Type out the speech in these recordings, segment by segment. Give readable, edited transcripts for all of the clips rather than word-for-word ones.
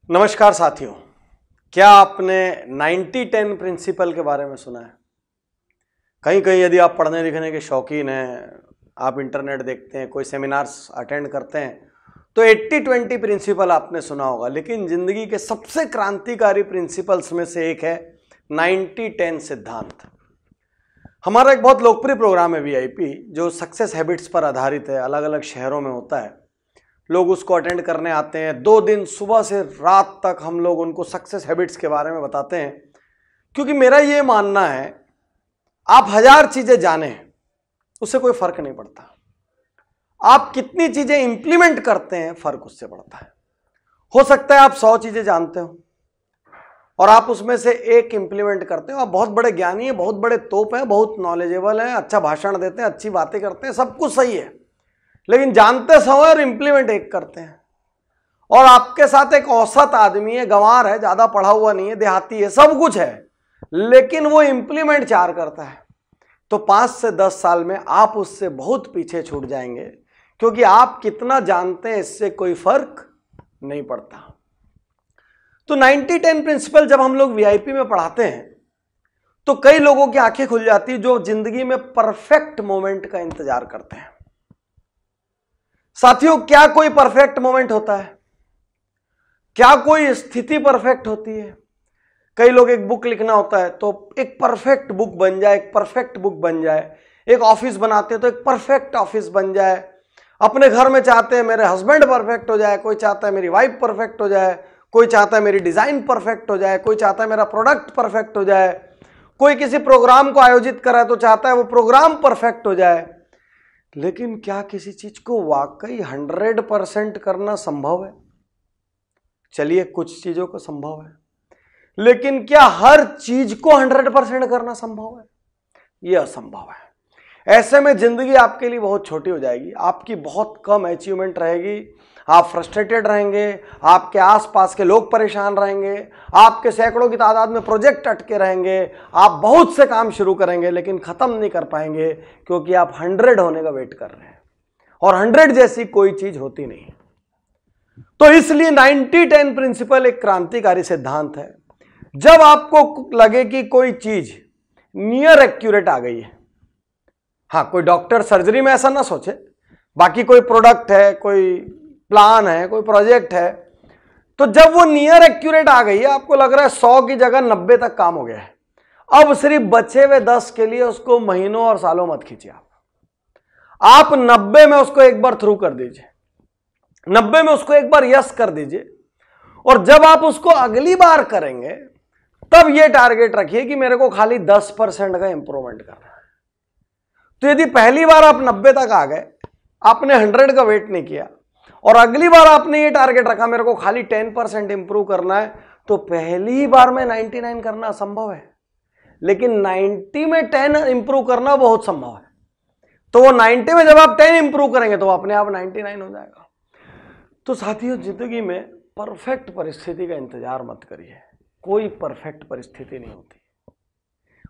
नमस्कार साथियों, क्या आपने 90-10 प्रिंसिपल के बारे में सुना है? कहीं कहीं यदि आप पढ़ने लिखने के शौकीन हैं, आप इंटरनेट देखते हैं, कोई सेमिनार्स अटेंड करते हैं, तो 80-20 प्रिंसिपल आपने सुना होगा। लेकिन जिंदगी के सबसे क्रांतिकारी प्रिंसिपल्स में से एक है 90-10 सिद्धांत। हमारा एक बहुत लोकप्रिय प्रोग्राम है VIP, जो सक्सेस हैबिट्स पर आधारित है, अलग अलग शहरों में होता है। लोग उसको अटेंड करने आते हैं। 2 दिन सुबह से रात तक हम लोग उनको सक्सेस हैबिट्स के बारे में बताते हैं, क्योंकि मेरा ये मानना है आप 1000 चीजें जाने उससे कोई फर्क नहीं पड़ता, आप कितनी चीजें इंप्लीमेंट करते हैं फर्क उससे पड़ता है। हो सकता है आप 100 चीजें जानते हो और आप उसमें से एक इंप्लीमेंट करते हो, आप बहुत बड़े ज्ञानी हैं, बहुत बड़े तोप हैं, बहुत नॉलेजेबल हैं, अच्छा भाषण देते हैं, अच्छी बातें करते हैं, सब कुछ सही है, लेकिन जानते 100 और इंप्लीमेंट एक करते हैं। और आपके साथ एक औसत आदमी है, गंवार है, ज्यादा पढ़ा हुआ नहीं है, देहाती है, सब कुछ है, लेकिन वो इंप्लीमेंट 4 करता है, तो 5 से 10 साल में आप उससे बहुत पीछे छूट जाएंगे, क्योंकि आप कितना जानते हैं इससे कोई फर्क नहीं पड़ता। तो 90-10 प्रिंसिपल जब हम लोग VIP में पढ़ाते हैं तो कई लोगों की आंखें खुल जाती है जो जिंदगी में परफेक्ट मोमेंट का इंतजार करते हैं। साथियों, क्या कोई परफेक्ट मोमेंट होता है? क्या कोई स्थिति परफेक्ट होती है? कई लोग एक बुक लिखना होता है तो एक परफेक्ट बुक बन जाए, एक परफेक्ट बुक बन जाए। एक ऑफिस बनाते हैं तो एक परफेक्ट ऑफिस बन जाए। अपने घर में चाहते हैं मेरे हस्बैंड परफेक्ट हो जाए, कोई चाहता है मेरी वाइफ परफेक्ट हो जाए, कोई चाहता है मेरी डिजाइन परफेक्ट हो जाए, कोई चाहता है मेरा प्रोडक्ट परफेक्ट हो जाए, कोई किसी प्रोग्राम को आयोजित कर रहा है तो चाहता है वो प्रोग्राम परफेक्ट हो जाए। लेकिन क्या किसी चीज को वाकई 100% करना संभव है? चलिए, कुछ चीजों को संभव है, लेकिन क्या हर चीज को 100% करना संभव है? यह असंभव है। ऐसे में जिंदगी आपके लिए बहुत छोटी हो जाएगी, आपकी बहुत कम अचीवमेंट रहेगी, आप फ्रस्ट्रेटेड रहेंगे, आपके आसपास के लोग परेशान रहेंगे, आपके सैकड़ों की तादाद में प्रोजेक्ट अटके रहेंगे, आप बहुत से काम शुरू करेंगे लेकिन खत्म नहीं कर पाएंगे, क्योंकि आप 100 होने का वेट कर रहे हैं और 100 जैसी कोई चीज होती नहीं। तो इसलिए 90-10 प्रिंसिपल एक क्रांतिकारी सिद्धांत है। जब आपको लगे कि कोई चीज नियर एक्यूरेट आ गई है, हाँ, कोई डॉक्टर सर्जरी में ऐसा ना सोचे, बाकी कोई प्रोडक्ट है, कोई प्लान है, कोई प्रोजेक्ट है, तो जब वो नियर एक्यूरेट आ गई है, आपको लग रहा है 100 की जगह 90 तक काम हो गया है, अब सिर्फ बचे हुए 10 के लिए उसको महीनों और सालों मत खींचिए। आप 90 में उसको एक बार थ्रू कर दीजिए, 90 में उसको एक बार यस कर दीजिए, और जब आप उसको अगली बार करेंगे तब ये टारगेट रखिए कि मेरे को खाली 10% का इंप्रूवमेंट करना है। तो यदि पहली बार आप 90 तक आ गए, आपने 100 का वेट नहीं किया, और अगली बार आपने ये टारगेट रखा मेरे को खाली 10% इंप्रूव करना है, तो पहली बार में 99 करना असंभव है, लेकिन 90 में 10 इंप्रूव करना बहुत संभव है। तो वो 90 में जब आप 10 इंप्रूव करेंगे तो अपने आप 99 हो जाएगा। तो साथियों, जिंदगी में परफेक्ट परिस्थिति का इंतजार मत करिए, कोई परफेक्ट परिस्थिति नहीं होती।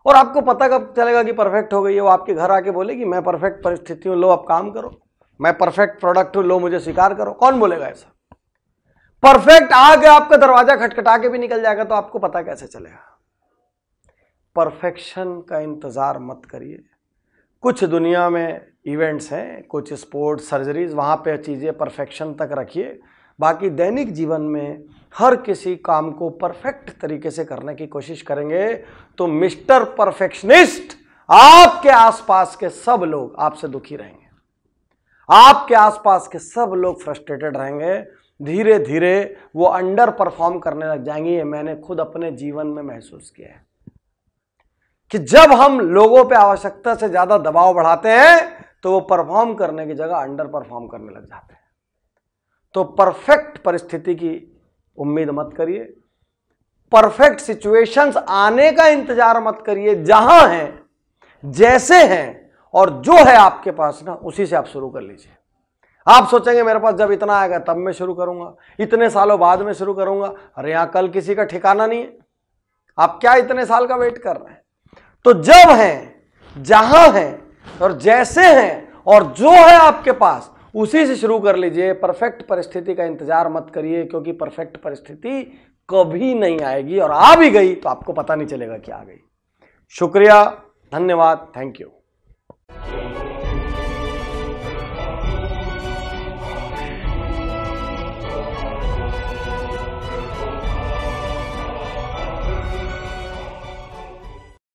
और आपको पता कब चलेगा कि परफेक्ट हो गई है? वो आपके घर आके बोलेगी मैं परफेक्ट परिस्थिति हूं, लो अब काम करो, मैं परफेक्ट प्रोडक्ट हूं, लो मुझे स्वीकार करो। कौन बोलेगा ऐसा? परफेक्ट आके आपका दरवाजा खटखटा के भी निकल जाएगा तो आपको पता कैसे चलेगा? परफेक्शन का इंतजार मत करिए। कुछ दुनिया में इवेंट्स हैं, कुछ स्पोर्ट्स, सर्जरीज, वहां पे चीजें परफेक्शन तक रखिए। बाकी दैनिक जीवन में हर किसी काम को परफेक्ट तरीके से करने की कोशिश करेंगे तो मिस्टर परफेक्शनिस्ट, आपके आसपास के सब लोग आपसे दुखी रहेंगे, आपके आसपास के सब लोग फ्रस्ट्रेटेड रहेंगे, धीरे धीरे वो अंडर परफॉर्म करने लग जाएंगे। ये मैंने खुद अपने जीवन में महसूस किया है कि जब हम लोगों पे आवश्यकता से ज्यादा दबाव बढ़ाते हैं तो वो परफॉर्म करने की जगह अंडर परफॉर्म करने लग जाते हैं। तो परफेक्ट परिस्थिति की उम्मीद मत करिए, परफेक्ट सिचुएशंस आने का इंतजार मत करिए। जहां हैं, जैसे हैं और जो है आपके पास ना, उसी से आप शुरू कर लीजिए। आप सोचेंगे मेरे पास जब इतना आएगा तब मैं शुरू करूंगा, इतने सालों बाद में शुरू करूंगा। अरे यहां कल किसी का ठिकाना नहीं है। आप क्या इतने साल का वेट कर रहे हैं? तो जब हैं, जहां हैं और जैसे हैं और जो है आपके पास, उसी से शुरू कर लीजिए। परफेक्ट परिस्थिति का इंतजार मत करिए, क्योंकि परफेक्ट परिस्थिति कभी नहीं आएगी, और आ भी गई तो आपको पता नहीं चलेगा कि आ गई। शुक्रिया, धन्यवाद, थैंक यू।